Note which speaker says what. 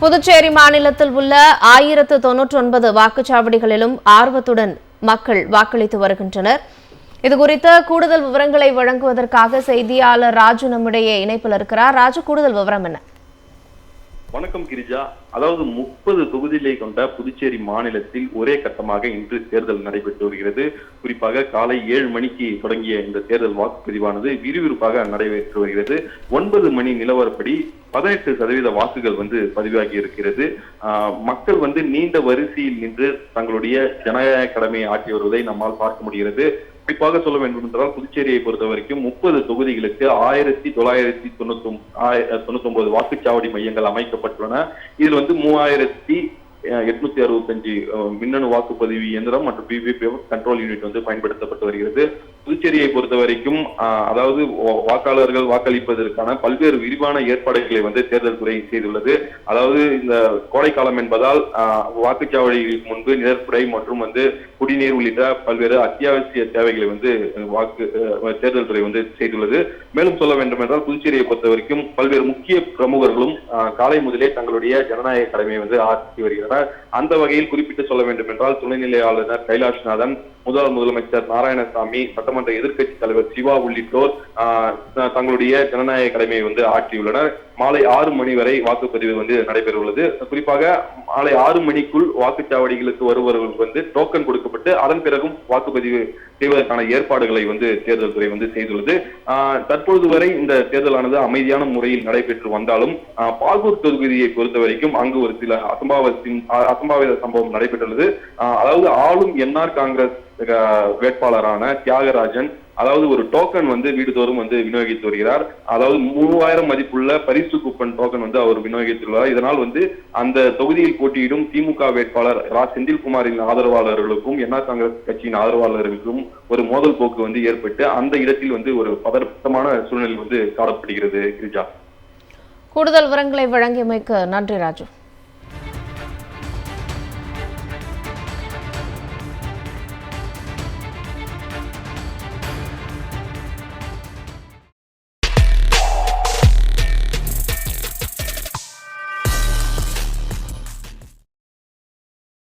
Speaker 1: புதுச்சேரி மாநிலத்தில் உள்ள 1099 வாக்குச்சாவடிகளிலும் ஆர்வத்துடன் மக்கள் வாக்களித்து வருகின்றனர். இதுகுறித்த கூடுதல் விவரங்களை வழங்குவதற்காக செய்தியாளர் ராஜு நம்முடைய இணைப்பில் இருக்கிறார். ராஜு, கூடுதல் விவரம் என்ன?
Speaker 2: வணக்கம் கிரிஜா. அதாவது 30 தொகுதிகளை கொண்ட புதுச்சேரி மாநிலத்தில் ஒரே கட்டமாக இன்று தேர்தல் நடைபெற்று வருகிறது. குறிப்பாக காலை 7 மணிக்கு தொடங்கிய இந்த தேர்தல் வாக்குப்பதிவானது விறுவிறுப்பாக நடைபெற்று வருகிறது. 9 மணி நிலவரப்படி 18% வாக்குகள் பதிவாகி இருக்கிறது. மக்கள் நீண்ட வரிசையில் நின்று தங்களுடைய ஜனநாயக கடமையை ஆற்றி வருவதை நம்மால் பார்க்க முடிகிறது. குறிப்பாக சொல்ல வேண்டும் என்றால் புதுச்சேரியை பொறுத்த வரைக்கும் 30 தொகுதிகளுக்கு 1999 வாக்குச்சாவடி மையங்கள் அமைக்கப்பட்டுள்ளன. இதில் 3865 மின்னணு வாக்குப்பதிவு இயந்திரம் மற்றும் விவிபேட் கண்ட்ரோல் யூனிட் பயன்படுத்தப்பட்டு வருகிறது. புதுச்சேரியை பொறுத்த வரைக்கும் அதாவது வாக்காளர்கள் வாக்களிப்பதற்கான பல்வேறு விரிவான ஏற்பாடுகளை தேர்தல் துறை செய்துள்ளது. அதாவது இந்த கோடைக்காலம் என்பதால் வாக்குச்சாவடிகளுக்கு முன்பு நிழற்படை மற்றும் குடிநீர் உள்ளிட்ட பல்வேறு அத்தியாவசிய தேவைகளை தேர்தல் துறை செய்துள்ளது. மேலும் சொல்ல வேண்டும் என்றால் புதுச்சேரியை பொறுத்த வரைக்கும் பல்வேறு முக்கிய பிரமுகர்களும் காலை முதலே தங்களுடைய ஜனநாயக கடமையை ஆற்றி வருகிறார். அந்த வகையில் குறிப்பிட்டு சொல்ல வேண்டும் என்றால் துணைநிலை ஆளுநர் கைலாஷ்நாதன், முதலமைச்சர் நாராயணசாமி, சட்டமன்ற எதிர்க்கட்சி தலைவர் சிவா உள்ளிட்டோர் தங்களுடைய ஜனநாயக கடமையை ஆற்றியுள்ளனர். மாலை 6 மணி வரை வாக்குப்பதிவு நடைபெற உள்ளது. குறிப்பாக மாலை 6 மணிக்குள் வாக்குச்சாவடிகளுக்கு வருபவர்களுக்கு டோக்கன் கொடுக்கப்பட்டு அதன் பிறகும் வாக்குப்பதிவு செய்வதற்கான ஏற்பாடுகளை தேர்தல் துறை செய்துள்ளது. தற்பொழுது வரை இந்த தேர்தலானது அமைதியான முறையில் நடைபெற்று வந்தாலும் பாகூர் தொகுதியை பொறுத்த வரைக்கும் அங்கு ஒரு சில அசம்பாவித சம்பவம் நடைபெற்றுள்ளது. அதாவது ஆளும் என்ஆர் காங்கிரஸ் வேட்பாளரான தியாகராஜன் அதாவது ஒரு டோக்கன் வீடுதோறும் விநியோகித்து வருகிறார். அதாவது 3000 மதிப்புள்ள பரிசு கூப்பன் டோக்கன் அவர் விநியோகித்துள்ளார். இதனால் அந்த தொகுதியில் போட்டியிடும் திமுக வேட்பாளர் செந்தில்குமாரின் ஆதரவாளர்களுக்கும் என்ஆர் காங்கிரஸ் கட்சியின் ஆதரவாளர்களுக்கும் ஒரு மோதல் போக்கு ஏற்பட்டு அந்த இடத்தில் ஒரு பதற்றமான சூழ்நிலை காணப்படுகிறது. கிரிஜா,
Speaker 1: கூடுதல் விவரங்களை வழங்கியமைக்கு நன்றி ராஜு.